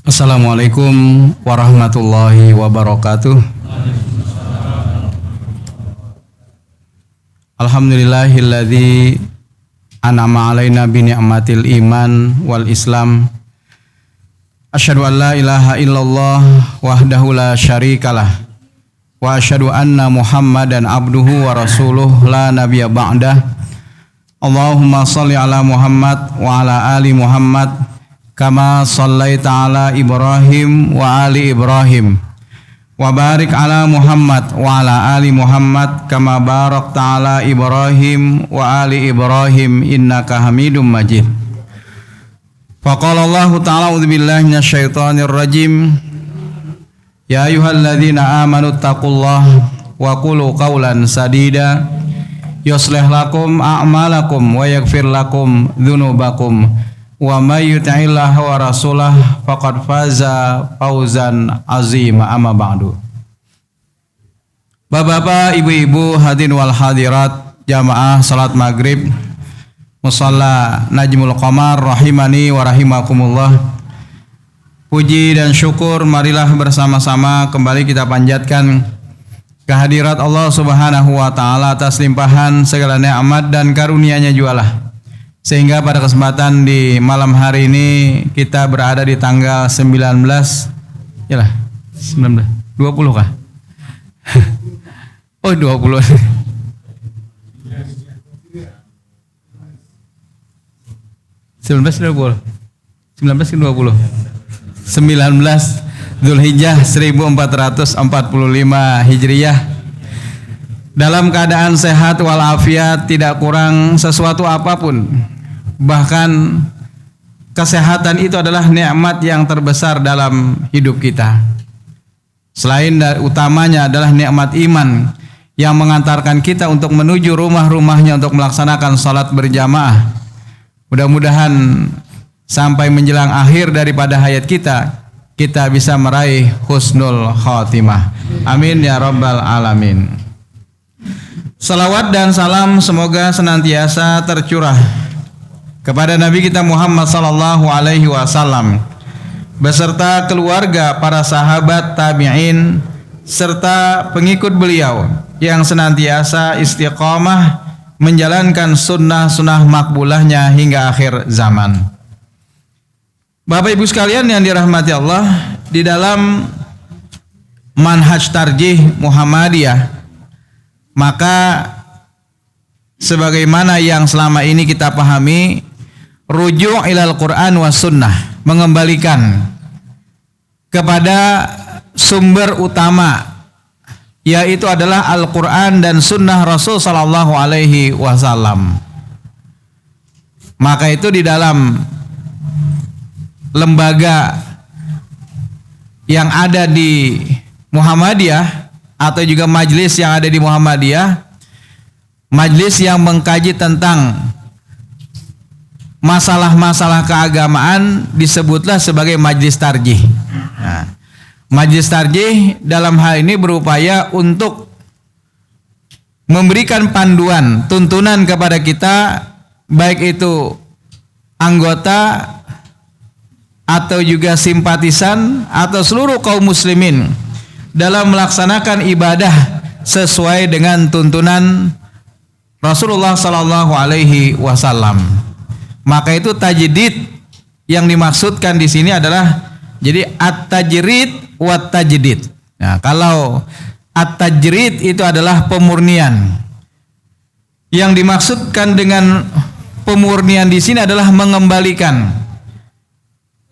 Assalamualaikum warahmatullahi wabarakatuh. Alhamdulillahilladzi an'ama alaina bi ni'matil iman wal islam. Asyhadu an la ilaha illallah wahdahu la syarikalah wa asyhadu anna Muhammadan abduhu wa rasuluh la nabiyya ba'dah. Allahumma shalli ala Muhammad wa ala ali Muhammad kama shallaita ala Ibrahim wa ali Ibrahim wa barik ala Muhammad wa ala ali Muhammad kama barakta ala Ibrahim wa ali Ibrahim innaka Hamidum Majid. Faqala Allah ta'ala a'udzu billahi minasyaitonir rajim. Ya ayyuhalladzina amanu taqullaha wa qulu qawlan sadida yuslih lakum a'malakum wa yaghfir lakum dzunubakum wa may yuti'illaha wa rasulahu faqad faza fawzan azima. Amma ba'du. Bapak-bapak, ibu-ibu, hadirin wal hadirat jamaah salat maghrib Musalla Najmul Qamar rahimani wa rahimakumullah. Puji dan syukur marilah bersama-sama kembali kita panjatkan kehadirat Allah Subhanahu wa taala atas limpahan segala nikmat dan karunia-Nya jualah. Sehingga pada kesempatan di malam hari ini kita berada di tanggal 19 yalah 19 20 kah? Oh 20 19 Dzulhijjah 1445 Hijriyah. Dalam keadaan sehat walafiat, tidak kurang sesuatu apapun. Bahkan kesehatan itu adalah nikmat yang terbesar dalam hidup kita. Selain dari utamanya adalah nikmat iman yang mengantarkan kita untuk menuju rumah-rumahnya untuk melaksanakan salat berjamaah. Mudah-mudahan sampai menjelang akhir daripada hayat kita bisa meraih husnul khotimah. Amin ya rabbal alamin. Salawat dan salam semoga senantiasa tercurah kepada Nabi kita Muhammad sallallahu alaihi wasallam beserta keluarga, para sahabat, tabi'in serta pengikut beliau yang senantiasa istiqamah menjalankan sunnah-sunnah makbulahnya hingga akhir zaman. Bapak Ibu sekalian yang dirahmati Allah, di dalam manhaj tarjih Muhammadiyah, maka sebagaimana yang selama ini kita pahami, rujuk ilal Quran was sunnah, mengembalikan kepada sumber utama, yaitu adalah Al-Quran dan sunnah Rasul sallallahu alaihi wasallam. Maka itu di dalam lembaga yang ada di Muhammadiyah atau juga majelis yang ada di Muhammadiyah, majelis yang mengkaji tentang masalah-masalah keagamaan disebutlah sebagai majelis tarjih. Nah, majelis tarjih dalam hal ini berupaya untuk memberikan panduan, tuntunan kepada kita, baik itu anggota atau juga simpatisan atau seluruh kaum muslimin dalam melaksanakan ibadah sesuai dengan tuntunan Rasulullah sallallahu alaihi wasallam. Maka itu tajdid yang dimaksudkan di sini adalah jadi at-tajrid wa tajdid. Nah, kalau at-tajrid itu adalah pemurnian. Yang dimaksudkan dengan pemurnian di sini adalah mengembalikan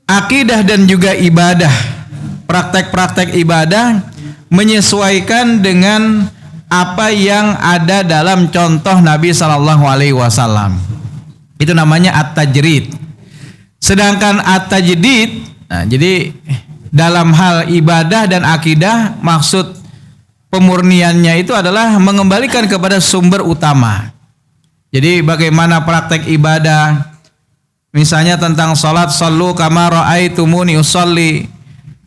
akidah dan juga ibadah, praktek-praktek ibadah menyesuaikan dengan apa yang ada dalam contoh Nabi sallallahu alaihi wasallam. Itu namanya at-tajrid. Sedangkan at-tajdid, nah, jadi dalam hal ibadah dan akidah, maksud pemurniannya itu adalah mengembalikan kepada sumber utama. Jadi bagaimana praktek ibadah, misalnya tentang salat, sallu kama ra'aitumuni usolli.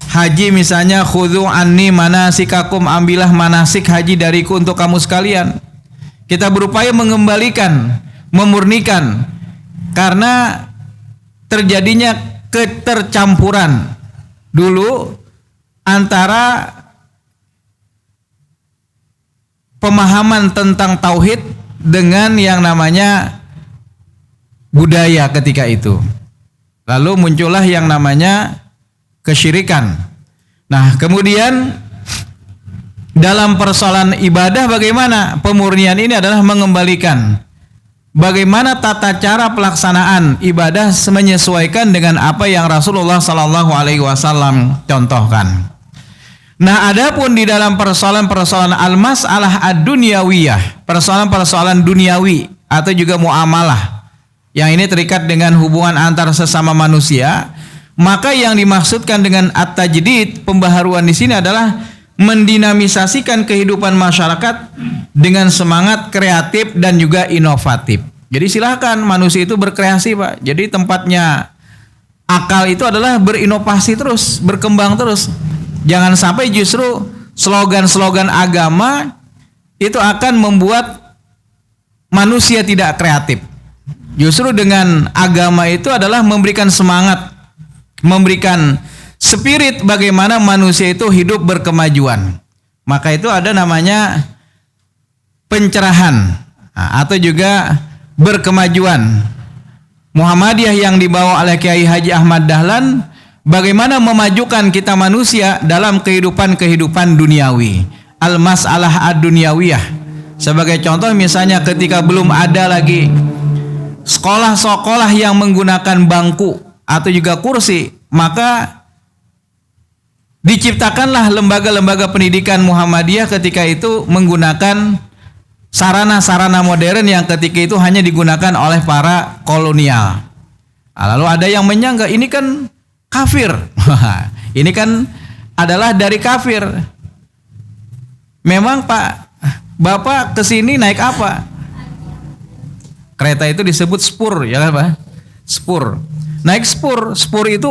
Haji misalnya, khudhu anni manasikakum, ambillah manasik haji dariku untuk kamu sekalian. Kita berupaya mengembalikan, memurnikan, karena terjadinya ketercampuran dulu antara pemahaman tentang tauhid dengan yang namanya budaya ketika itu. Lalu muncullah yang namanya kesyirikan. Nah, kemudian dalam persoalan ibadah bagaimana? Pemurnian ini adalah mengembalikan bagaimana tata cara pelaksanaan ibadah menyesuaikan dengan apa yang Rasulullah Sallallahu Alaihi Wasallam contohkan. Nah, adapun di dalam persoalan-persoalan al-mas'alah ad-dunyawiyah, persoalan-persoalan duniawi atau juga muamalah yang ini terikat dengan hubungan antar sesama manusia, maka yang dimaksudkan dengan at-tajdid, pembaharuan di sini adalah mendinamisasikan kehidupan masyarakat dengan semangat kreatif dan juga inovatif. Jadi silakan manusia itu berkreasi, Pak. Jadi tempatnya akal itu adalah berinovasi terus, berkembang terus. Jangan sampai justru slogan-slogan agama itu akan membuat manusia tidak kreatif. Justru dengan agama itu adalah memberikan semangat, memberikan spirit bagaimana manusia itu hidup berkemajuan. Maka itu ada namanya pencerahan atau juga berkemajuan. Muhammadiyah yang dibawa oleh Kiai Haji Ahmad Dahlan, bagaimana memajukan kita manusia dalam kehidupan duniawi. Al-mas'alah ad-dunyawiyah. Sebagai contoh misalnya ketika belum ada lagi sekolah-sekolah yang menggunakan bangku atau juga kursi, maka diciptakanlah lembaga-lembaga pendidikan Muhammadiyah ketika itu menggunakan sarana-sarana modern yang ketika itu hanya digunakan oleh para kolonial. Lalu ada yang menyangka ini kan kafir. Ini kan adalah dari kafir. Memang Pak, Bapak kesini naik apa? Kereta itu disebut spur, ya kan Pak? Spur. Naik spur. Spur itu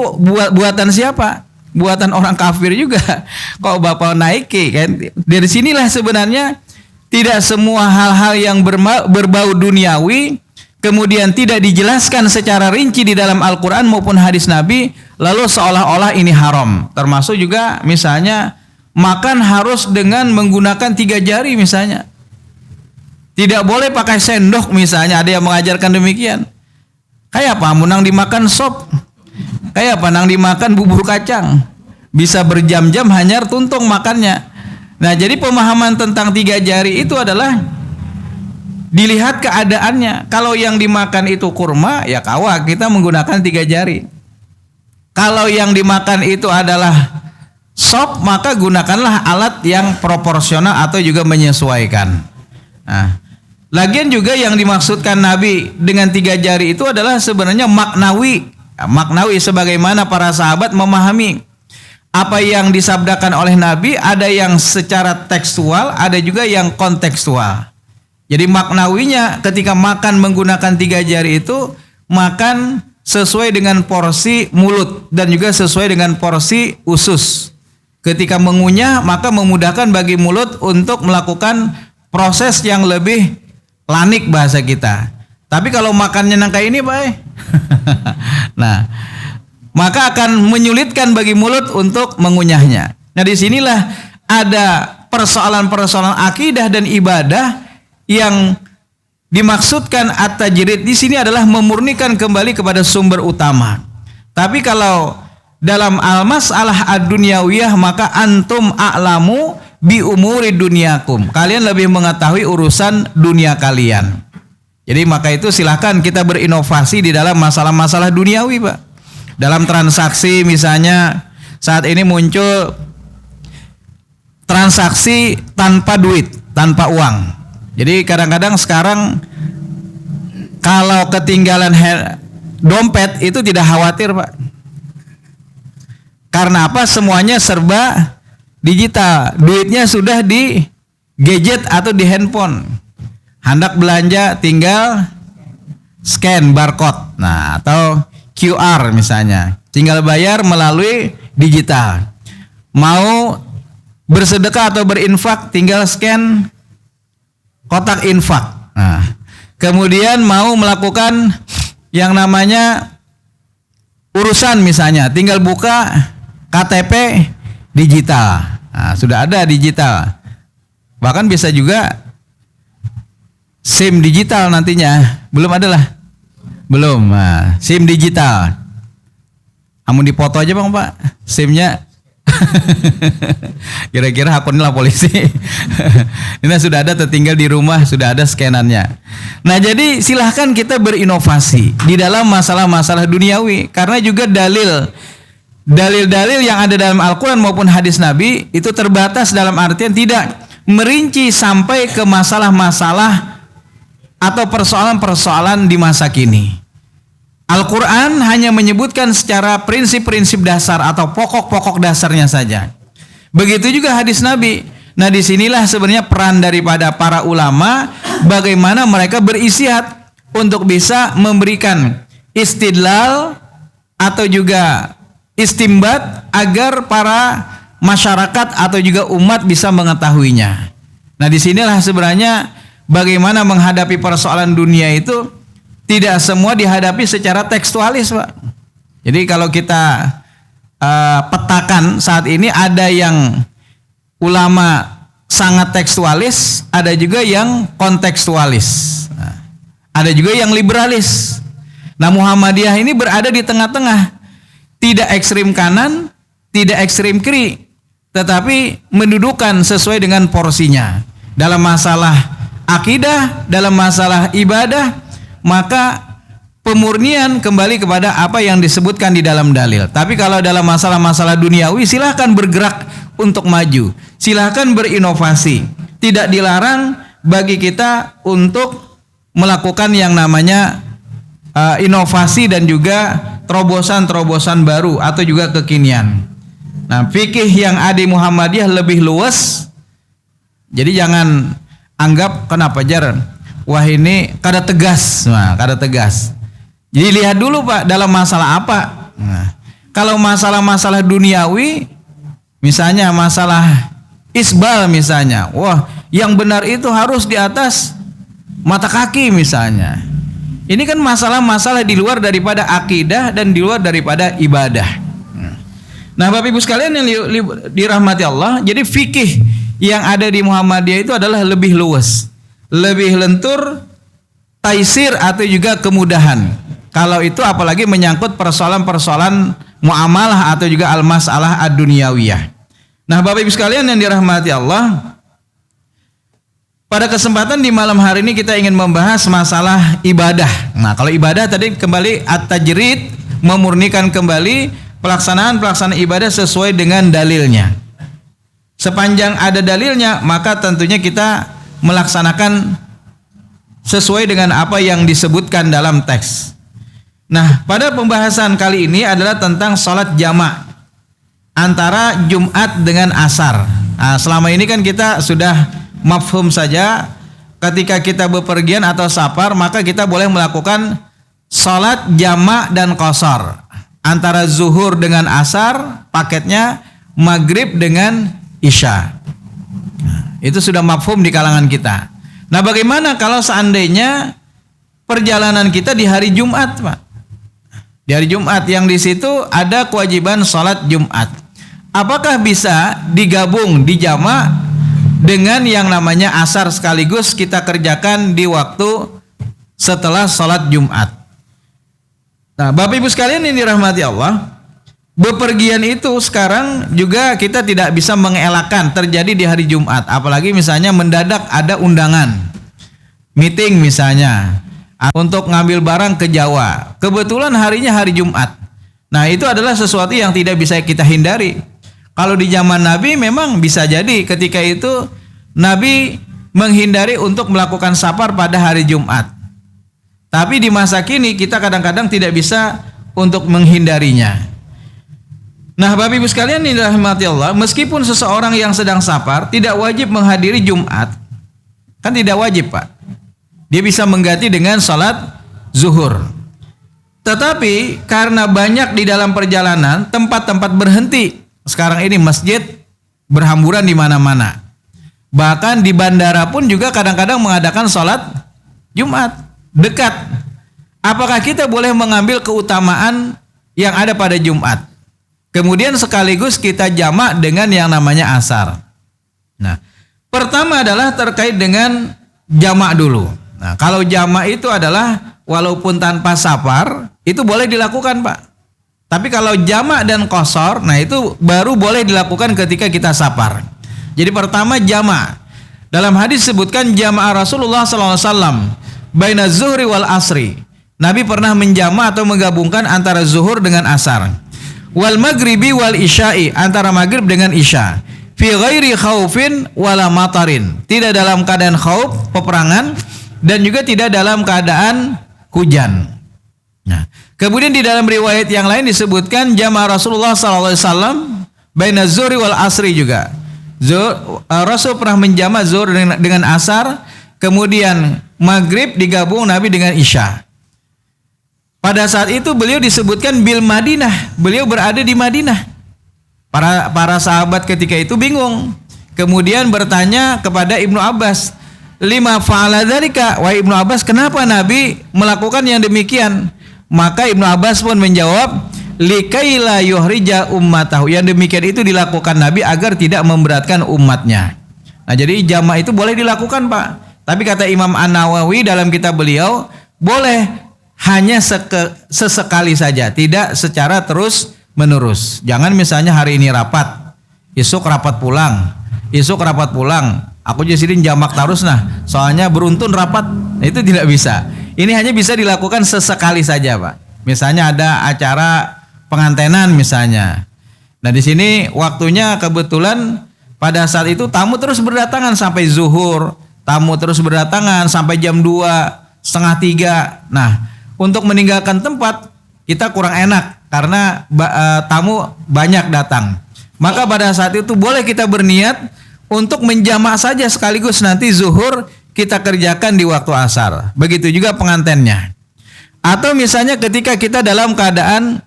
buatan siapa? Buatan orang kafir juga. Kok Bapak naiki kan? Dari sinilah sebenarnya tidak semua hal-hal yang berbau duniawi kemudian tidak dijelaskan secara rinci di dalam Al-Quran maupun hadis Nabi, lalu seolah-olah ini haram. Termasuk juga misalnya makan harus dengan menggunakan 3 jari misalnya. Tidak boleh pakai sendok misalnya, ada yang mengajarkan demikian. Kayak apa? Munang dimakan sop. Kayak apa? Nang dimakan bubur kacang. Bisa berjam-jam hanyar tuntung makannya. Nah, jadi pemahaman tentang 3 jari itu adalah dilihat keadaannya. Kalau yang dimakan itu kurma, ya kawa kita menggunakan 3 jari. Kalau yang dimakan itu adalah sop, maka gunakanlah alat yang proporsional atau juga menyesuaikan. Nah, lagian juga yang dimaksudkan Nabi dengan 3 jari itu adalah sebenarnya maknawi. Maknawi sebagaimana para sahabat memahami apa yang disabdakan oleh Nabi, ada yang secara tekstual, ada juga yang kontekstual. Jadi maknawinya ketika makan menggunakan 3 jari itu makan sesuai dengan porsi mulut dan juga sesuai dengan porsi usus. Ketika mengunyah maka memudahkan bagi mulut untuk melakukan proses yang lebih lanik bahasa kita. Tapi kalau makannya nang kayak ini Pak, nah maka akan menyulitkan bagi mulut untuk mengunyahnya. Nah disinilah ada persoalan-persoalan akidah dan ibadah yang dimaksudkan at-tajrid di sini adalah memurnikan kembali kepada sumber utama. Tapi kalau dalam al-mas'alah ad-dunyawiyah maka antum a'lamu bi umuri dunyakum. Kalian lebih mengetahui urusan dunia kalian. Jadi maka itu silahkan kita berinovasi di dalam masalah-masalah duniawi Pak. Dalam transaksi misalnya saat ini muncul transaksi tanpa duit, tanpa uang. Jadi kadang-kadang sekarang kalau ketinggalan dompet itu tidak khawatir Pak. Karena apa? Semuanya serba digital. Duitnya sudah di gadget atau di handphone. Hendak belanja tinggal scan barcode. Nah, atau QR misalnya. Tinggal bayar melalui digital. Mau bersedekah atau berinfak tinggal scan kotak infak. Nah, kemudian mau melakukan yang namanya urusan misalnya, tinggal buka KTP digital. Nah, sudah ada digital. Bahkan bisa juga SIM digital nantinya. Belum ada lah. Belum. Nah, SIM digital. Kamu dipoto aja Bang Pak, SIM-nya. Kira-kira akunnya lah polisi. Ini sudah ada, tertinggal di rumah, sudah ada scanannya. Nah, jadi silahkan kita berinovasi di dalam masalah-masalah duniawi, karena juga dalil-dalil yang ada dalam Al-Quran maupun hadis Nabi itu terbatas dalam artian tidak merinci sampai ke masalah-masalah atau persoalan-persoalan di masa kini. Al-Quran hanya menyebutkan secara prinsip-prinsip dasar atau pokok-pokok dasarnya saja. Begitu juga hadis Nabi. Nah, disinilah sebenarnya peran daripada para ulama, bagaimana mereka beristihad untuk bisa memberikan istidlal atau juga istimbat agar para masyarakat atau juga umat bisa mengetahuinya. Nah, disinilah sebenarnya bagaimana menghadapi persoalan dunia itu tidak semua dihadapi secara tekstualis, Pak. Jadi kalau kita petakan saat ini, ada yang ulama sangat tekstualis, ada juga yang kontekstualis, ada juga yang liberalis. Nah, Muhammadiyah ini berada di tengah-tengah, tidak ekstrim kanan, tidak ekstrim kiri, tetapi mendudukan sesuai dengan porsinya. Dalam masalah akidah, dalam masalah ibadah, maka pemurnian kembali kepada apa yang disebutkan di dalam dalil. Tapi kalau dalam masalah-masalah duniawi, silahkan bergerak untuk maju, silahkan berinovasi. Tidak dilarang bagi kita untuk melakukan yang namanya inovasi dan juga terobosan-terobosan baru atau juga kekinian. Nah, fikih yang ada di Muhammadiyah lebih luas. Jadi jangan anggap kenapa jar, wah ini kada tegas. Nah, kada tegas. Jadi lihat dulu Pak, dalam masalah apa. Nah, kalau masalah-masalah duniawi, misalnya masalah isbal misalnya, wah yang benar itu harus di atas mata kaki misalnya. Ini kan masalah-masalah di luar daripada akidah dan di luar daripada ibadah. Nah, Bapak Ibu sekalian yang dirahmati Allah, jadi fikih yang ada di Muhammadiyah itu adalah lebih luas, lebih lentur, taisir atau juga kemudahan. Kalau itu apalagi menyangkut persoalan-persoalan muamalah atau juga al-masalah ad-dunyawiyah. Nah, Bapak Ibu sekalian yang dirahmati Allah, pada kesempatan di malam hari ini kita ingin membahas masalah ibadah. Nah, kalau ibadah tadi kembali at-tajrid, memurnikan kembali pelaksanaan ibadah sesuai dengan dalilnya. Sepanjang ada dalilnya, maka tentunya kita melaksanakan sesuai dengan apa yang disebutkan dalam teks. Nah, pada pembahasan kali ini adalah tentang sholat jamak antara Jumat dengan Asar. Nah, selama ini kan kita sudah mafhum saja, ketika kita bepergian atau safar, maka kita boleh melakukan sholat jamak dan qashar antara zuhur dengan asar, paketnya maghrib dengan isya. Itu sudah mafhum di kalangan kita. Nah, bagaimana kalau seandainya perjalanan kita di hari Jumat, Pak? Di hari Jumat yang di situ ada kewajiban sholat Jumat. Apakah bisa digabung di jamak dengan yang namanya asar sekaligus kita kerjakan di waktu setelah sholat Jumat? Nah, Bapak Ibu sekalian yang dirahmati Allah, bepergian itu sekarang juga kita tidak bisa mengelakkan terjadi di hari Jumat. Apalagi misalnya mendadak ada undangan, meeting misalnya, untuk ngambil barang ke Jawa. Kebetulan harinya hari Jumat. Nah, itu adalah sesuatu yang tidak bisa kita hindari. Kalau di zaman Nabi memang bisa jadi ketika itu Nabi menghindari untuk melakukan safar pada hari Jumat. Tapi di masa kini kita kadang-kadang tidak bisa untuk menghindarinya. Nah, Bapak Ibu sekalian yang dirahmati Allah, meskipun seseorang yang sedang safar tidak wajib menghadiri Jumat, kan tidak wajib, Pak. Dia bisa mengganti dengan salat zuhur. Tetapi karena banyak di dalam perjalanan tempat-tempat berhenti, sekarang ini masjid berhamburan di mana-mana. Bahkan di bandara pun juga kadang-kadang mengadakan salat Jumat dekat. Apakah kita boleh mengambil keutamaan yang ada pada Jumat? Kemudian sekaligus kita jamak dengan yang namanya asar. Nah, pertama adalah terkait dengan jamak dulu. Nah, kalau jamak itu adalah walaupun tanpa safar, itu boleh dilakukan, Pak. Tapi kalau jamak dan qasar, nah itu baru boleh dilakukan ketika kita safar. Jadi pertama jamak. Dalam hadis sebutkan jamaah Rasulullah SAW baina zuhri wal asri. Nabi pernah menjamak atau menggabungkan antara zuhur dengan asar. Wal maghribi wal isya'i, antara maghrib dengan isya. Fi ghairi khaufin wala matarin. Tidak dalam keadaan khauf, peperangan, dan juga tidak dalam keadaan hujan. Nah, kemudian di dalam riwayat yang lain disebutkan jamaah Rasulullah SAW baina zuhri wal asri juga. Rasul pernah menjamak zuhur dengan asar, kemudian maghrib digabung Nabi dengan isya. Pada saat itu beliau disebutkan bil Madinah, beliau berada di Madinah. Para sahabat ketika itu bingung. Kemudian bertanya kepada Ibnu Abbas, lima fa'ala dzalika, wahai Ibnu Abbas, kenapa Nabi melakukan yang demikian? Maka Ibnu Abbas pun menjawab, likaila yuhrija ummatahu. Yang demikian itu dilakukan Nabi agar tidak memberatkan umatnya. Nah, jadi jamak itu boleh dilakukan, Pak. Tapi kata Imam An-Nawawi dalam kitab beliau, boleh hanya sesekali saja, tidak secara terus menerus. Jangan misalnya hari ini rapat, esok rapat pulang, aku jadi jamak terus, nah soalnya beruntun rapat. Nah, itu tidak bisa. Ini hanya bisa dilakukan sesekali saja, Pak. Misalnya ada acara pengantenan misalnya. Nah, di sini waktunya kebetulan pada saat itu tamu terus berdatangan sampai zuhur, tamu terus berdatangan sampai jam 2:30. Nah, untuk meninggalkan tempat kita kurang enak karena tamu banyak datang. Maka pada saat itu boleh kita berniat untuk menjamak saja sekaligus nanti zuhur kita kerjakan di waktu asar. Begitu juga pengantennya. Atau misalnya ketika kita dalam keadaan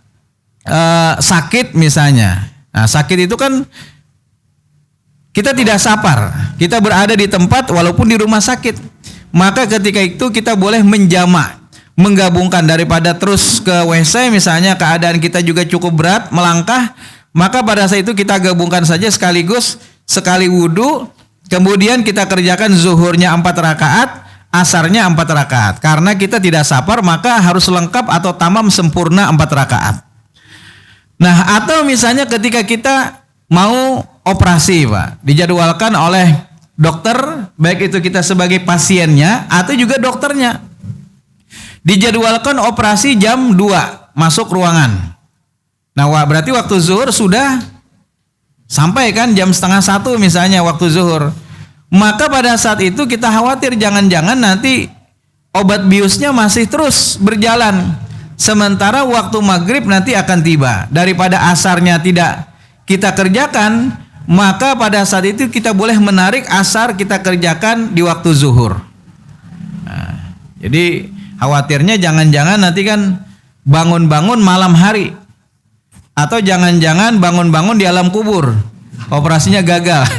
sakit misalnya. Nah, sakit itu kan kita tidak safar, kita berada di tempat walaupun di rumah sakit. Maka ketika itu kita boleh menjamak, menggabungkan daripada terus ke WC misalnya, keadaan kita juga cukup berat melangkah, maka pada saat itu kita gabungkan saja sekaligus sekali wudu, kemudian kita kerjakan zuhurnya 4 rakaat, asarnya 4 rakaat. Karena kita tidak safar maka harus lengkap atau tamam sempurna 4 rakaat. Nah, atau misalnya ketika kita mau operasi, Pak, dijadwalkan oleh dokter, baik itu kita sebagai pasiennya atau juga dokternya. Dijadwalkan operasi jam 2 masuk ruangan. Nah, berarti waktu zuhur sudah sampai kan jam 12:30 misalnya waktu zuhur. Maka pada saat itu kita khawatir jangan-jangan nanti obat biusnya masih terus berjalan. Sementara waktu maghrib nanti akan tiba. Daripada asarnya tidak kita kerjakan, maka pada saat itu kita boleh menarik asar kita kerjakan di waktu zuhur. Nah, jadi khawatirnya jangan-jangan nanti kan bangun-bangun malam hari, atau jangan-jangan bangun-bangun di alam kubur, operasinya gagal.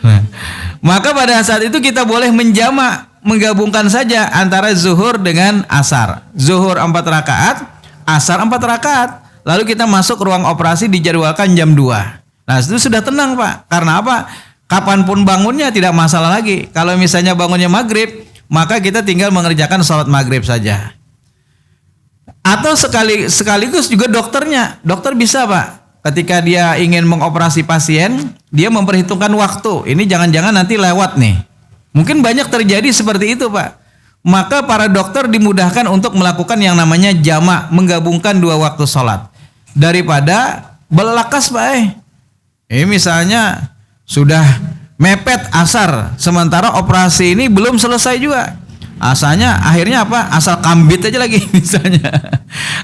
Nah, maka pada saat itu kita boleh menjamak, menggabungkan saja antara zuhur dengan asar. Zuhur 4 rakaat, asar 4 rakaat. Lalu kita masuk ruang operasi dijadwalkan jam 2. Nah, itu sudah tenang, Pak. Karena apa? Kapanpun bangunnya tidak masalah lagi. Kalau misalnya bangunnya maghrib, maka kita tinggal mengerjakan sholat maghrib saja. Atau sekaligus juga dokternya. Dokter bisa, Pak. Ketika dia ingin mengoperasi pasien, dia memperhitungkan waktu. Ini jangan-jangan nanti lewat nih. Mungkin banyak terjadi seperti itu, Pak. Maka para dokter dimudahkan untuk melakukan yang namanya jamak, menggabungkan 2 waktu sholat. Daripada belakas, Pak. Ini misalnya sudah mepet asar, sementara operasi ini belum selesai juga. Asalnya akhirnya apa? Asal kambit aja lagi misalnya.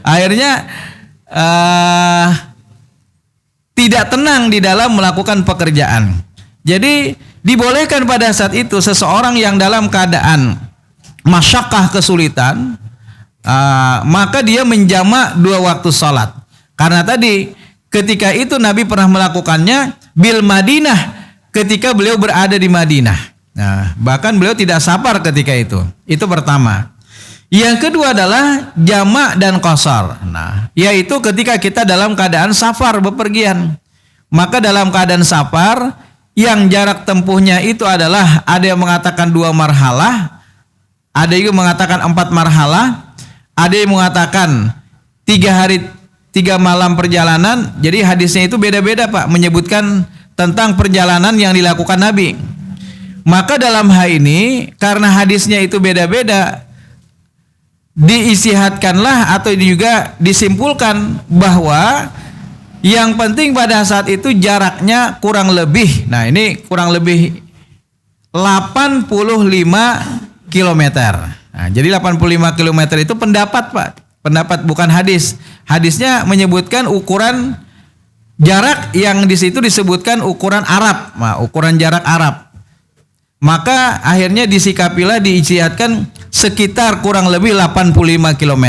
Akhirnya tidak tenang di dalam melakukan pekerjaan. Jadi dibolehkan pada saat itu seseorang yang dalam keadaan masyakkah kesulitan, maka dia menjamak 2 waktu salat. Karena tadi ketika itu Nabi pernah melakukannya bil Madinah, ketika beliau berada di Madinah. Nah, bahkan beliau tidak safar ketika itu. Itu pertama. Yang kedua adalah jamak dan qasar. Nah, yaitu ketika kita dalam keadaan safar bepergian. Maka dalam keadaan safar yang jarak tempuhnya itu adalah ada yang mengatakan 2 marhalah, ada yang mengatakan 4 marhalah, ada yang mengatakan 3 hari 3 malam perjalanan. Jadi hadisnya itu beda-beda Pak, menyebutkan tentang perjalanan yang dilakukan Nabi. Maka dalam hal ini karena hadisnya itu beda-beda, diistihadkanlah atau juga disimpulkan bahwa yang penting pada saat itu jaraknya kurang lebih, nah ini kurang lebih 85 km. Nah, jadi 85 km itu pendapat Pak, pendapat bukan hadis. Hadisnya menyebutkan ukuran jarak yang di situ disebutkan ukuran Arab, nah, ukuran jarak Arab. Maka akhirnya disikapilah diijtihadkan sekitar kurang lebih 85 km.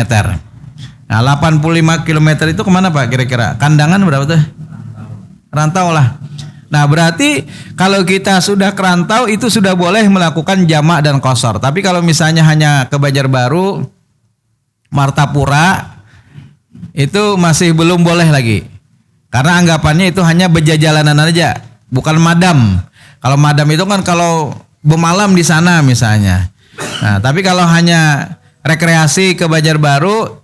Nah 85 km itu kemana Pak kira-kira? Kandangan berapa tuh? Rantau lah. Nah berarti kalau kita sudah kerantau itu sudah boleh melakukan jamak dan qasar. Tapi kalau misalnya hanya ke Banjarbaru, Martapura, itu masih belum boleh lagi. Karena anggapannya itu hanya berjalanan aja, bukan madam. Kalau madam itu kan kalau bermalam di sana misalnya. Nah, tapi kalau hanya rekreasi ke Banjarbaru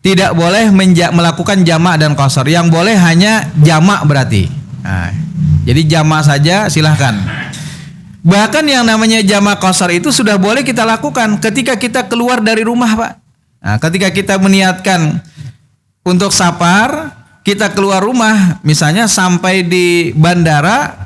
tidak boleh melakukan jamak dan qasar. Yang boleh hanya jamak berarti. Nah, jadi jamak saja silahkan. Bahkan yang namanya jamak qasar itu sudah boleh kita lakukan ketika kita keluar dari rumah Pak. Nah, ketika kita meniatkan untuk safar, kita keluar rumah, misalnya sampai di bandara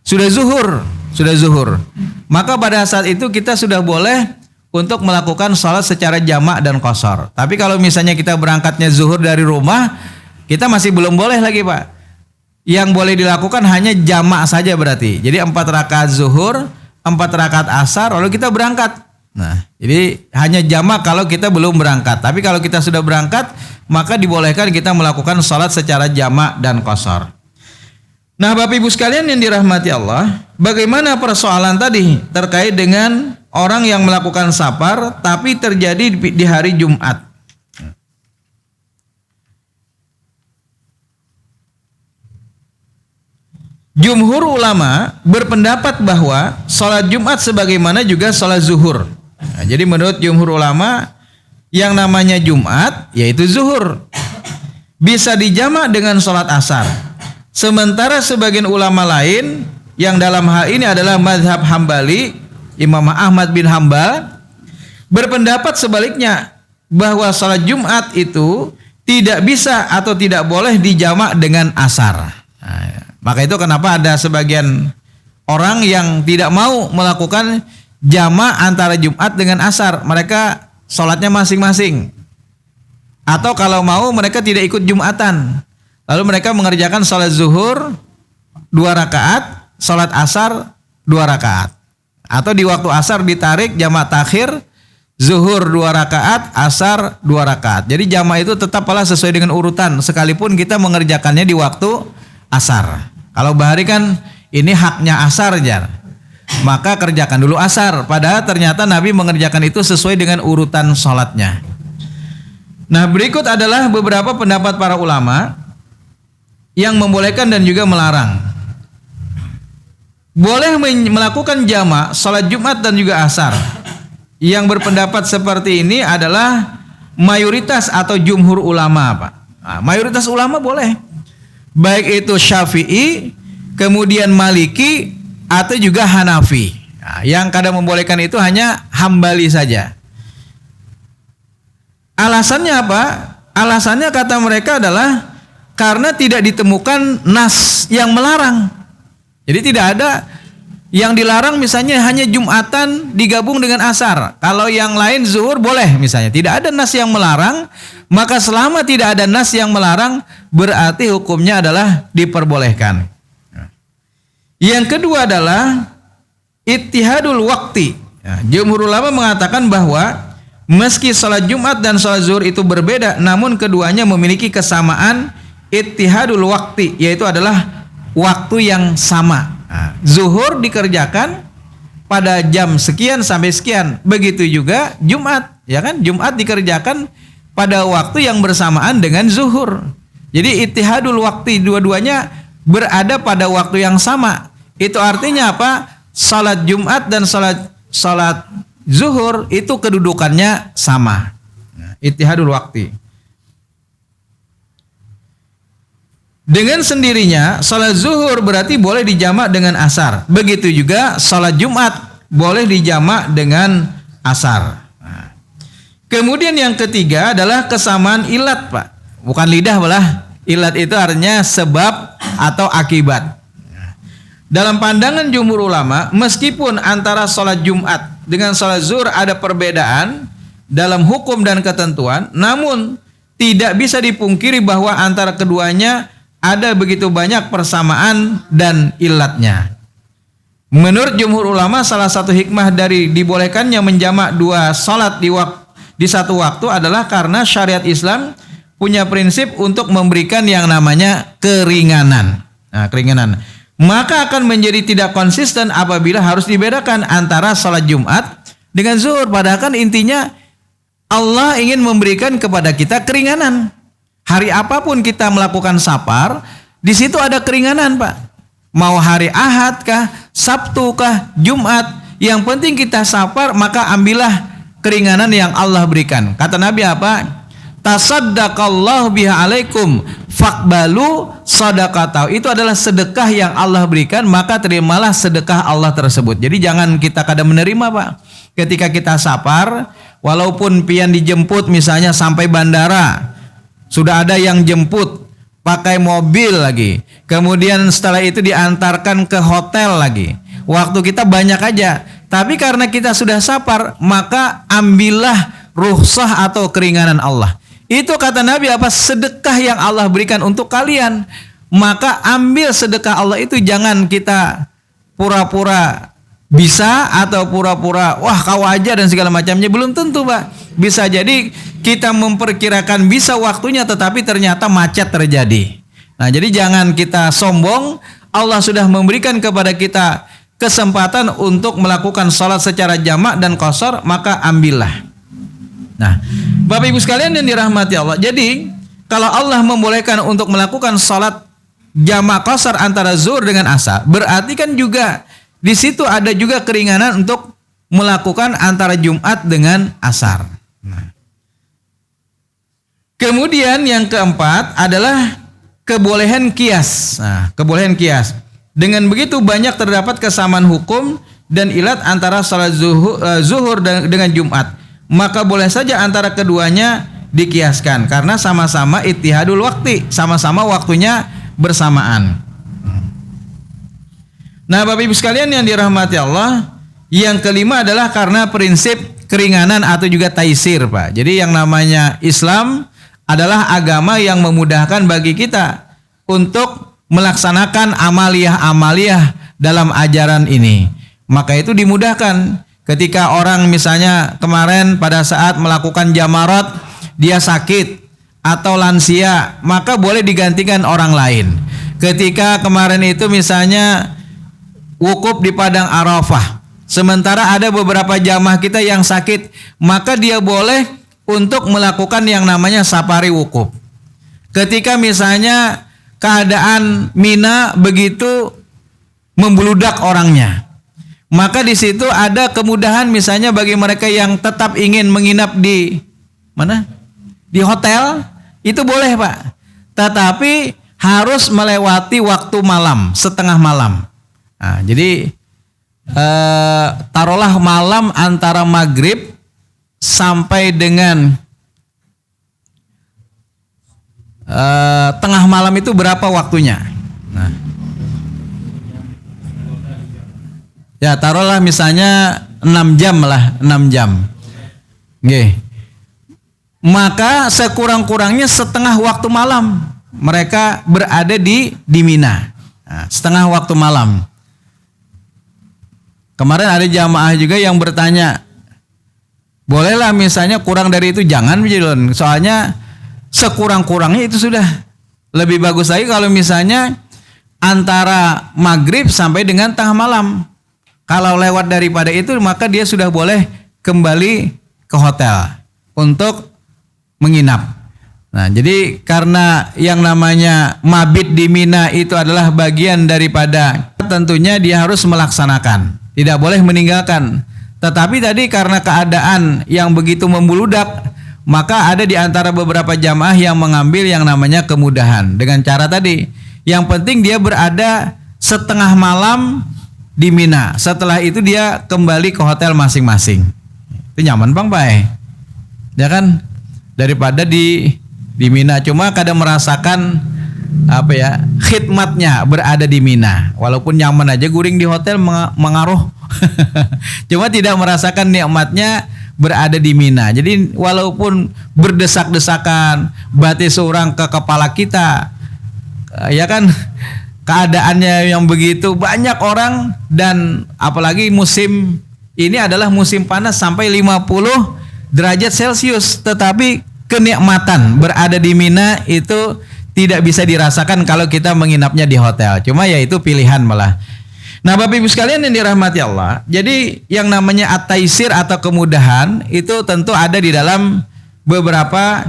sudah zuhur. Maka pada saat itu kita sudah boleh untuk melakukan sholat secara jamak dan qasar. Tapi kalau misalnya kita berangkatnya zuhur dari rumah, kita masih belum boleh lagi Pak. Yang boleh dilakukan hanya jamak saja berarti. Jadi 4 rakaat zuhur, 4 rakaat asar, lalu kita berangkat. Nah, jadi hanya jamak kalau kita belum berangkat. Tapi kalau kita sudah berangkat, maka dibolehkan kita melakukan sholat secara jamak dan qasar. Nah Bapak Ibu sekalian yang dirahmati Allah, bagaimana persoalan tadi terkait dengan orang yang melakukan safar tapi terjadi di hari Jumat? Jumhur ulama berpendapat bahwa sholat Jumat sebagaimana juga sholat zuhur. Nah, jadi menurut jumhur ulama yang namanya Jumat yaitu zuhur bisa dijamak dengan sholat asar. Sementara sebagian ulama lain yang dalam hal ini adalah mazhab Hambali, Imam Ahmad bin Hambal, berpendapat sebaliknya bahwa sholat Jumat itu tidak bisa atau tidak boleh dijamak dengan asar. Nah, maka itu kenapa ada sebagian orang yang tidak mau melakukan jamak antara Jumat dengan asar. Mereka sholatnya masing-masing. Atau kalau mau mereka tidak ikut Jumatan. Lalu mereka mengerjakan sholat zuhur 2 rakaat, sholat asar 2 rakaat. Atau di waktu asar ditarik jamak takhir, zuhur 2 rakaat, asar 2 rakaat. Jadi jamak itu tetaplah sesuai dengan urutan, sekalipun kita mengerjakannya di waktu asar. Kalau bahari kan ini haknya asar jar, maka kerjakan dulu asar. Padahal ternyata Nabi mengerjakan itu sesuai dengan urutan sholatnya. Nah berikut adalah beberapa pendapat para ulama yang membolehkan dan juga melarang. Boleh melakukan jamak salat Jumat dan juga asar. Yang berpendapat seperti ini adalah mayoritas atau jumhur ulama Pak. Nah, mayoritas ulama boleh. Baik itu Syafi'i, kemudian Maliki atau juga Hanafi. Nah, yang kadang membolehkan itu hanya Hambali saja. Alasannya apa? Alasannya kata mereka adalah karena tidak ditemukan nas yang melarang. Jadi tidak ada yang dilarang misalnya hanya Jumatan digabung dengan asar. Kalau yang lain zuhur boleh misalnya. Tidak ada nas yang melarang. Maka selama tidak ada nas yang melarang berarti hukumnya adalah diperbolehkan. Yang kedua adalah ittihadul waqti. Jumhur ulama mengatakan bahwa meski salat Jumat dan salat zuhur itu berbeda, namun keduanya memiliki kesamaan ittihadul waqti, yaitu adalah waktu yang sama. Zuhur dikerjakan pada jam sekian sampai sekian, begitu juga Jumat. Ya kan? Jumat dikerjakan pada waktu yang bersamaan dengan zuhur. Jadi ittihadul waktu, dua-duanya berada pada waktu yang sama. Itu artinya apa? Salat Jumat dan salat zuhur itu kedudukannya sama. Ittihadul waktu. Dengan sendirinya salat zuhur berarti boleh dijamak dengan asar. Begitu juga salat Jumat boleh dijamak dengan asar. Kemudian yang ketiga adalah kesamaan ilat, Pak. Bukan lidah malah. Ilat itu artinya sebab atau akibat. Dalam pandangan jumhur ulama, meskipun antara sholat Jumat dengan sholat zuhur ada perbedaan dalam hukum dan ketentuan, namun tidak bisa dipungkiri bahwa antara keduanya ada begitu banyak persamaan dan ilatnya. Menurut jumhur ulama, salah satu hikmah dari dibolehkannya menjamak dua sholat di satu waktu adalah karena syariat Islam punya prinsip untuk memberikan yang namanya keringanan. Nah, keringanan. Maka akan menjadi tidak konsisten apabila harus dibedakan antara salat Jumat dengan zuhur. Padahal kan intinya Allah ingin memberikan kepada kita keringanan. Hari apapun kita melakukan safar, di situ ada keringanan, Pak. Mau hari Ahad kah, Sabtu kah, Jumat, yang penting kita safar maka ambillah keringanan yang Allah berikan. Kata Nabi apa? Tasaddaqallahu biha alaikum faqbalu sadaqatahu. Itu adalah sedekah yang Allah berikan, maka terimalah sedekah Allah tersebut. Jadi jangan kita kadang menerima, Pak. Ketika kita safar, walaupun pian dijemput misalnya sampai bandara, sudah ada yang jemput pakai mobil lagi. Kemudian setelah itu diantarkan ke hotel lagi. Waktu kita banyak aja. Tapi karena kita sudah safar, maka ambillah rukhsah atau keringanan Allah. Itu kata Nabi apa? Sedekah yang Allah berikan untuk kalian. Maka ambil sedekah Allah itu, jangan kita pura-pura bisa atau pura-pura wah kau aja dan segala macamnya. Belum tentu, Pak. Bisa jadi kita memperkirakan bisa waktunya tetapi ternyata macet terjadi. Nah, jadi jangan kita sombong. Allah sudah memberikan kepada kita kesempatan untuk melakukan sholat secara jamak dan qashar, maka ambillah. Nah, Bapak Ibu sekalian yang dirahmati Allah. Jadi, kalau Allah membolehkan untuk melakukan sholat jamak qashar antara zuhur dengan asar, berarti kan juga di situ ada juga keringanan untuk melakukan antara Jumat dengan asar. Nah. Kemudian yang keempat adalah kebolehan kias. Nah, kebolehan kias. Dengan begitu banyak terdapat kesamaan hukum dan ilat antara salat zuhur dengan Jumat. Maka boleh saja antara keduanya dikiaskan karena sama-sama ittihadul waktu, sama-sama waktunya bersamaan. Nah, Bapak Ibu sekalian yang dirahmati Allah, yang kelima adalah karena prinsip keringanan atau juga taisir, Pak. Jadi yang namanya Islam adalah agama yang memudahkan bagi kita untuk melaksanakan amaliyah-amaliyah dalam ajaran ini. Maka itu dimudahkan. Ketika orang misalnya kemarin pada saat melakukan jamarat dia sakit atau lansia, maka boleh digantikan orang lain. Ketika kemarin itu misalnya wukuf di padang Arafah, sementara ada beberapa jamaah kita yang sakit, maka dia boleh untuk melakukan yang namanya safari wukuf. Ketika misalnya keadaan Mina begitu membludak orangnya, maka di situ ada kemudahan misalnya bagi mereka yang tetap ingin menginap di mana? Di hotel, itu boleh, Pak. Tetapi harus melewati waktu malam, setengah malam. Nah, jadi taruhlah malam antara maghrib sampai dengan tengah malam itu berapa waktunya? Nah, ya taruhlah misalnya 6 jam lah, 6 jam. Oke. Maka sekurang-kurangnya setengah waktu malam mereka berada di Mina. Nah, setengah waktu malam. Kemarin ada jamaah juga yang bertanya, bolehlah misalnya kurang dari itu, jangan Jilon. Soalnya sekurang-kurangnya itu sudah. Lebih bagus lagi kalau misalnya antara maghrib sampai dengan tengah malam. Kalau lewat daripada itu maka dia sudah boleh kembali ke hotel. untuk menginap. Nah, jadi karena yang namanya mabit di Mina itu adalah bagian daripada, tentunya dia harus melaksanakan, tidak boleh meninggalkan. Tetapi tadi karena keadaan yang begitu membludak, maka ada di antara beberapa jamaah yang mengambil yang namanya kemudahan dengan cara tadi. Yang penting dia berada setengah malam di Mina. Setelah itu dia kembali ke hotel masing-masing. Itu nyaman Bang Bay. Ya kan? Daripada di Mina, cuma kadang merasakan khidmatnya berada di Mina. Walaupun nyaman aja guring di hotel mengaruh. Cuma tidak merasakan nikmatnya berada di Mina. Jadi walaupun berdesak-desakan batin seorang ke kepala kita, ya kan, keadaannya yang begitu banyak orang, dan apalagi musim ini adalah musim panas sampai 50 derajat Celcius, tetapi kenikmatan berada di Mina itu tidak bisa dirasakan kalau kita menginapnya di hotel. Cuma ya itu pilihan malah. Nah, Bapak Ibu sekalian yang dirahmati Allah, jadi yang namanya at-taisir atau kemudahan itu tentu ada di dalam beberapa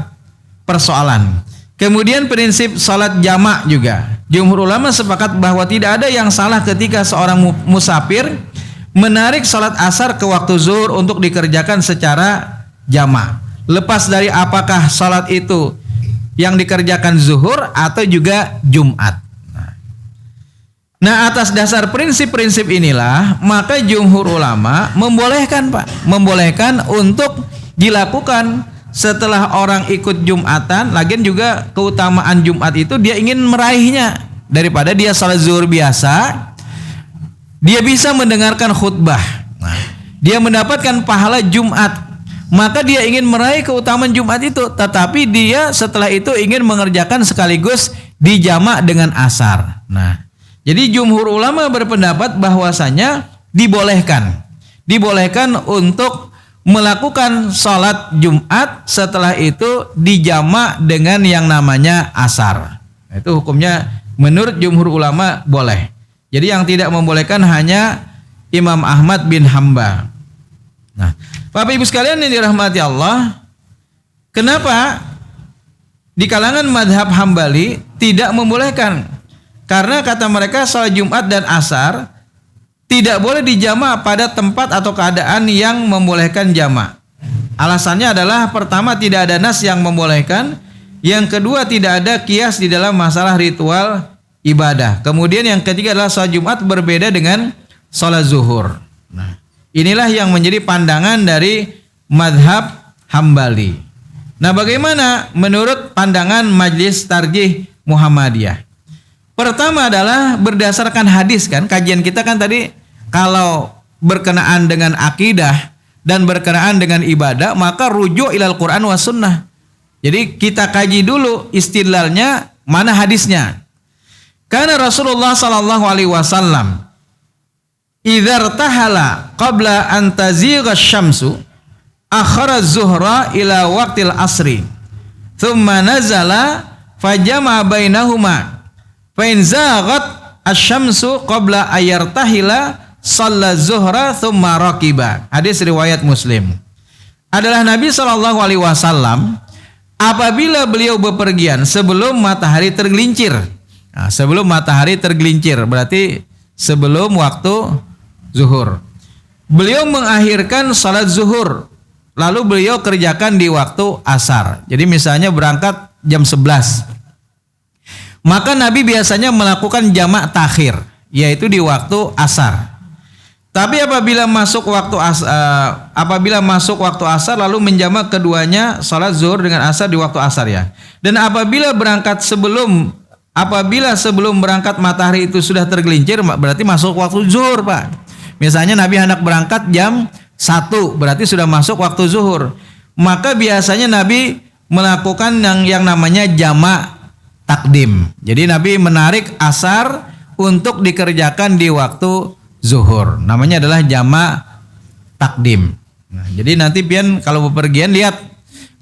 persoalan. Kemudian prinsip salat jamak juga. Jumhur ulama sepakat bahwa tidak ada yang salah ketika seorang musafir menarik salat asar ke waktu zuhur untuk dikerjakan secara jamak. Lepas dari apakah salat itu yang dikerjakan zuhur atau juga Jumat. Nah, atas dasar prinsip-prinsip inilah maka jumhur ulama membolehkan untuk dilakukan setelah orang ikut Jumatan. Lagian juga keutamaan Jumat itu dia ingin meraihnya, daripada dia salat zuhur biasa, dia bisa mendengarkan khutbah. Nah, dia mendapatkan pahala Jumat. Maka dia ingin meraih keutamaan Jumat itu, tetapi dia setelah itu ingin mengerjakan sekaligus dijamak dengan asar. Nah, jadi jumhur ulama berpendapat bahwasanya dibolehkan untuk melakukan sholat Jumat setelah itu dijamak dengan yang namanya asar. Itu hukumnya menurut jumhur ulama boleh. Jadi yang tidak membolehkan hanya Imam Ahmad bin Hambal. Nah, Bapak Ibu sekalian yang dirahmati Allah, kenapa di kalangan madhab Hambali tidak membolehkan? Karena kata mereka salat Jumat dan asar tidak boleh dijamak pada tempat atau keadaan yang membolehkan jamak. Alasannya adalah pertama, tidak ada nas yang membolehkan. Yang kedua, tidak ada kias di dalam masalah ritual ibadah. Kemudian yang ketiga adalah salat Jumat berbeda dengan salat zuhur. Nah, inilah yang menjadi pandangan dari madhab Hambali. Nah, bagaimana menurut pandangan Majelis Tarjih Muhammadiyah? Pertama adalah berdasarkan hadis kan. Kajian kita kan tadi kalau berkenaan dengan akidah dan berkenaan dengan ibadah, maka rujuk ilal Quran was sunnah. Jadi kita kaji dulu istidlalnya, mana hadisnya. Karena Rasulullah sallallahu alaihi wasallam idza irtahala qabla an tazigha asy-syamsu akhara az-zuhra ila waqtil asri thumma nazala fajama bainahuma fa in zaghat asy-syamsu qabla ayartahila shalla zuhra thumma raqiba. Hadis riwayat Muslim. Adalah Nabi sallallahu alaihi wasallam apabila beliau bepergian sebelum matahari tergelincir. Nah, sebelum matahari tergelincir berarti sebelum waktu zuhur. Beliau mengakhirkan salat zuhur, lalu beliau kerjakan di waktu asar. Jadi misalnya berangkat jam 11. Maka Nabi biasanya melakukan jamak takhir, yaitu di waktu asar. Tapi apabila masuk waktu asar lalu menjamak keduanya salat zuhur dengan asar di waktu asar ya. Dan apabila sebelum berangkat matahari itu sudah tergelincir, berarti masuk waktu zuhur, Pak. Misalnya Nabi hendak berangkat jam 1, berarti sudah masuk waktu zuhur. Maka biasanya Nabi melakukan yang namanya jamak takdim. Jadi Nabi menarik asar untuk dikerjakan di waktu zuhur. Namanya adalah jamak takdim. Nah, jadi nanti pian kalau bepergian lihat,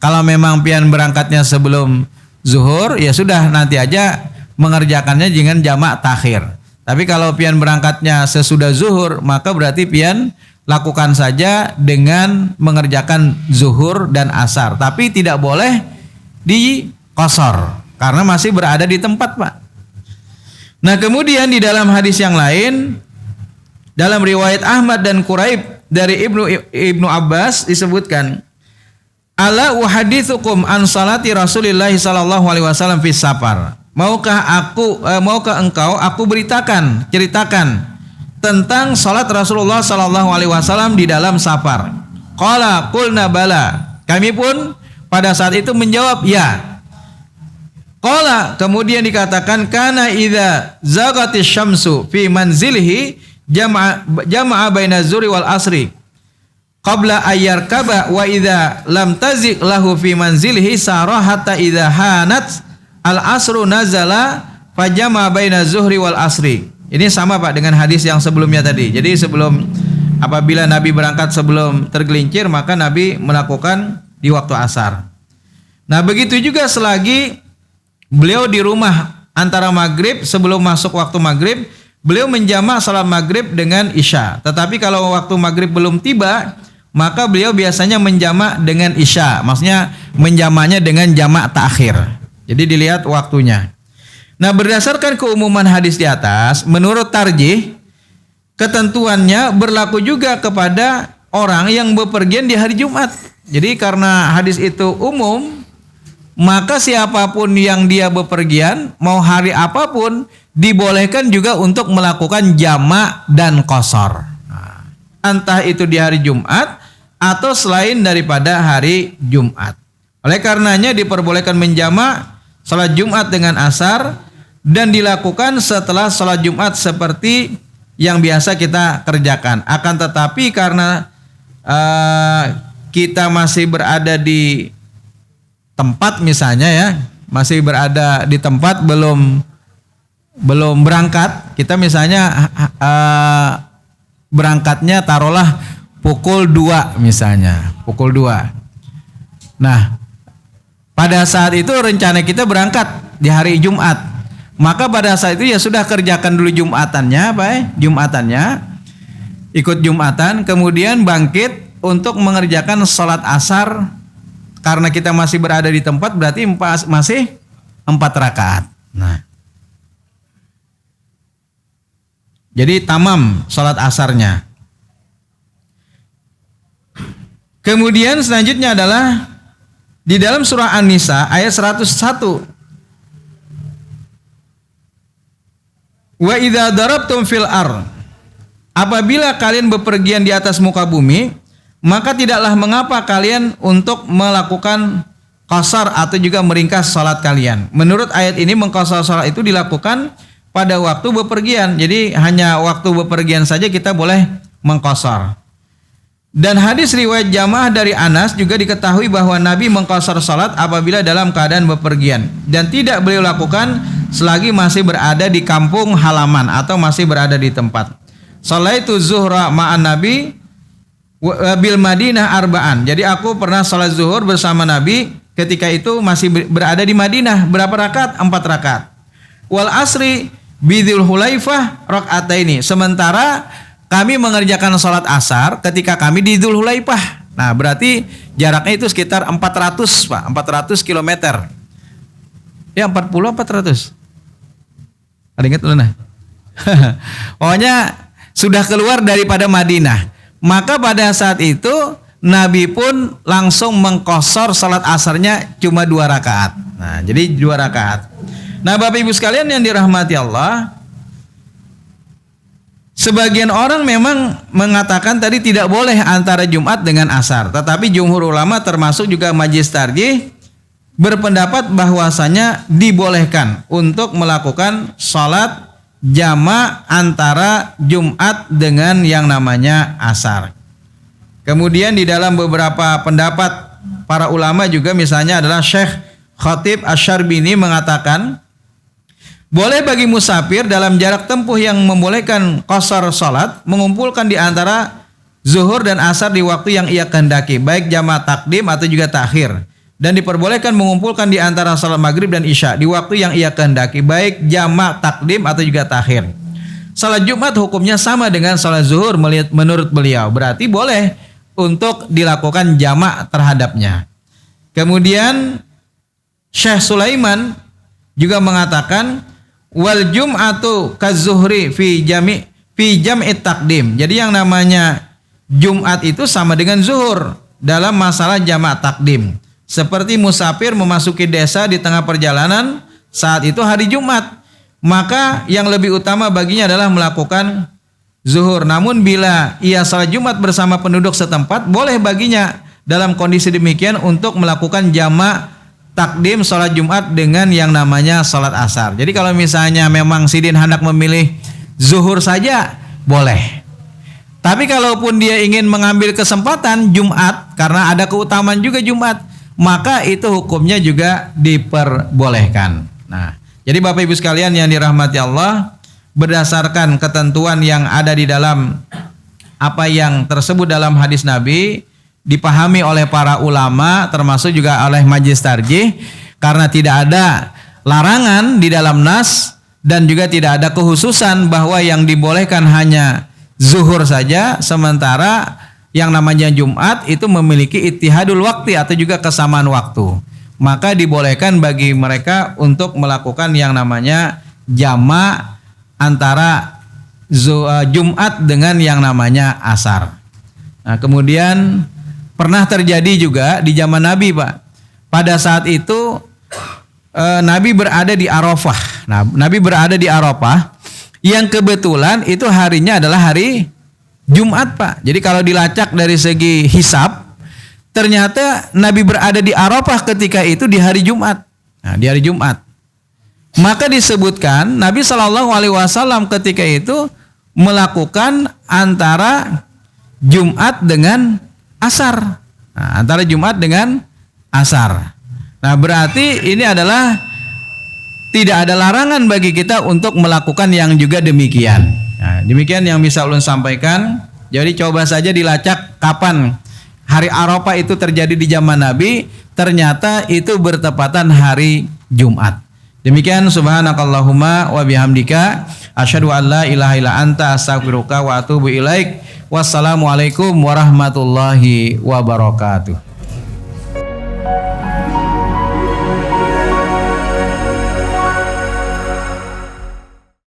kalau memang pian berangkatnya sebelum zuhur, ya sudah nanti aja mengerjakannya dengan jamak takhir. Tapi kalau pian berangkatnya sesudah zuhur, maka berarti pian lakukan saja dengan mengerjakan zuhur dan asar, tapi tidak boleh diqashar karena masih berada di tempat, Pak. Nah, kemudian di dalam hadis yang lain, dalam riwayat Ahmad dan Quraib dari Ibnu Abbas disebutkan, ala uhaditsukum an salati Rasulillah sallallahu alaihi wasallam fi safar. Maukah engkau aku ceritakan tentang salat Rasulullah sallallahu alaihi wasallam di dalam safar. Qala qulna bala. Kami pun pada saat itu menjawab ya. Qala, kemudian dikatakan, kana idza zaghatis syamsu fi manzilihi jama'a baina zuhri wal asri qabla ayyarkaba wa idza lam tazik lahu fi manzilihi sara hatta idza hanat al asru nazala fajama baina zuhri wal asri. Ini sama, Pak, dengan hadis yang sebelumnya tadi. Jadi apabila Nabi berangkat sebelum tergelincir, maka Nabi melakukan di waktu asar. Nah, begitu juga selagi beliau di rumah antara maghrib, sebelum masuk waktu maghrib, beliau menjamak salat maghrib dengan isya. Tetapi kalau waktu maghrib belum tiba, maka beliau biasanya menjamak dengan isya. Maksudnya menjamaknya dengan jamak takhir. Jadi dilihat waktunya. Nah, berdasarkan keumuman hadis di atas, menurut tarjih, ketentuannya berlaku juga kepada orang yang bepergian di hari Jumat. Jadi karena hadis itu umum, maka siapapun yang dia bepergian, mau hari apapun, dibolehkan juga untuk melakukan jamak dan qashar. Entah itu di hari Jumat atau selain daripada hari Jumat. Oleh karenanya diperbolehkan menjamak salat Jumat dengan asar dan dilakukan setelah salat Jumat seperti yang biasa kita kerjakan. Akan tetapi karena kita masih berada di tempat, misalnya ya, masih berada di tempat, belum berangkat, kita misalnya berangkatnya taruhlah pukul 2 misalnya, pukul 2. Nah, pada saat itu rencana kita berangkat di hari Jumat, maka pada saat itu ya sudah kerjakan dulu Jumatannya, Jumatannya, ikut Jumatan, kemudian bangkit untuk mengerjakan sholat asar. Karena kita masih berada di tempat, berarti masih 4 rakaat. Nah, jadi tamam sholat asarnya. Kemudian selanjutnya adalah di dalam surah An-Nisa ayat 101. Wa idza darabtum fil ard. Apabila kalian bepergian di atas muka bumi, maka tidaklah mengapa kalian untuk melakukan qashar atau juga meringkas salat kalian. Menurut ayat ini, mengqashar salat itu dilakukan pada waktu bepergian. Jadi hanya waktu bepergian saja kita boleh mengqashar. Dan hadis riwayat jamaah dari Anas juga diketahui bahwa Nabi mengqashar salat apabila dalam keadaan bepergian, dan tidak beliau lakukan selagi masih berada di kampung halaman atau masih berada di tempat. Shalaitu zuhra ma'an Nabi bil Madinah arba'an. Jadi aku pernah salat zuhur bersama Nabi ketika itu masih berada di Madinah. Berapa rakaat? 4 rakaat. Wal asri bidul hulaifah rakaataini. Sementara kami mengerjakan salat asar ketika kami di Dzul Hulaifah. Nah, berarti jaraknya itu sekitar 400, Pak. 400 km. Ya, 40 400. Ada ingat lu nah? Pokoknya sudah keluar daripada Madinah. Maka pada saat itu Nabi pun langsung mengqashar salat asarnya cuma 2 rakaat. Nah, jadi 2 rakaat. Nah, Bapak Ibu sekalian yang dirahmati Allah, sebagian orang memang mengatakan tadi tidak boleh antara Jumat dengan asar. Tetapi jumhur ulama termasuk juga majelis tarjih berpendapat bahwasanya dibolehkan untuk melakukan salat jamak antara Jumat dengan yang namanya asar. Kemudian di dalam beberapa pendapat para ulama juga, misalnya adalah Syekh Khatib Asy-Syarbini mengatakan boleh bagi musafir dalam jarak tempuh yang membolehkan qashar salat mengumpulkan di antara zuhur dan asar di waktu yang ia kehendaki, baik jamak takdim atau juga takhir. Dan diperbolehkan mengumpulkan di antara salat maghrib dan isya di waktu yang ia kehendaki, baik jamak takdim atau juga takhir. salat Jumat hukumnya sama dengan salat zuhur menurut beliau. Berarti boleh untuk dilakukan jamak terhadapnya. Kemudian Syekh Sulaiman juga mengatakan wal jum'atu kazuhri fi jam'it takdim. Jadi yang namanya Jumat itu sama dengan zuhur dalam masalah jamak takdim. Seperti musafir memasuki desa di tengah perjalanan, saat itu hari Jumat, maka yang lebih utama baginya adalah melakukan zuhur. Namun bila ia salat Jumat bersama penduduk setempat, boleh baginya dalam kondisi demikian untuk melakukan jamak takdim salat Jumat dengan yang namanya salat asar. Jadi kalau misalnya memang Sidin hendak memilih zuhur saja, boleh. Tapi kalaupun dia ingin mengambil kesempatan Jumat, karena ada keutamaan juga Jumat, maka itu hukumnya juga diperbolehkan. Nah, jadi Bapak Ibu sekalian yang dirahmati Allah, berdasarkan ketentuan yang ada di dalam apa yang tersebut dalam hadis Nabi, dipahami oleh para ulama termasuk juga oleh majelis tarjih, karena tidak ada larangan di dalam nas dan juga tidak ada kekhususan bahwa yang dibolehkan hanya zuhur saja, sementara yang namanya Jumat itu memiliki ittihadul waktu atau juga kesamaan waktu. Maka dibolehkan bagi mereka untuk melakukan yang namanya jamak antara Jumat dengan yang namanya asar. Nah, kemudian pernah terjadi juga di zaman Nabi, Pak. Pada saat itu Nabi berada di Arafah. Nah, Nabi berada di Arafah yang kebetulan itu harinya adalah hari Jumat, Pak. Jadi kalau dilacak dari segi hisab, ternyata Nabi berada di Arafah ketika itu di hari Jumat. Nah, di hari Jumat. Maka disebutkan Nabi SAW ketika itu melakukan antara Jumat dengan asar. Nah, antara Jumat dengan asar. Nah, berarti ini adalah tidak ada larangan bagi kita untuk melakukan yang juga demikian. Nah, demikian yang bisa ulun sampaikan. Jadi coba saja dilacak kapan hari Arafah itu terjadi di zaman Nabi, ternyata itu bertepatan hari Jumat. Demikian, subhanakallahumma wa bihamdika asyhadu an la ilaha illa anta astaghfiruka wa atubu ilaik. Wassalamualaikum warahmatullahi wabarakatuh.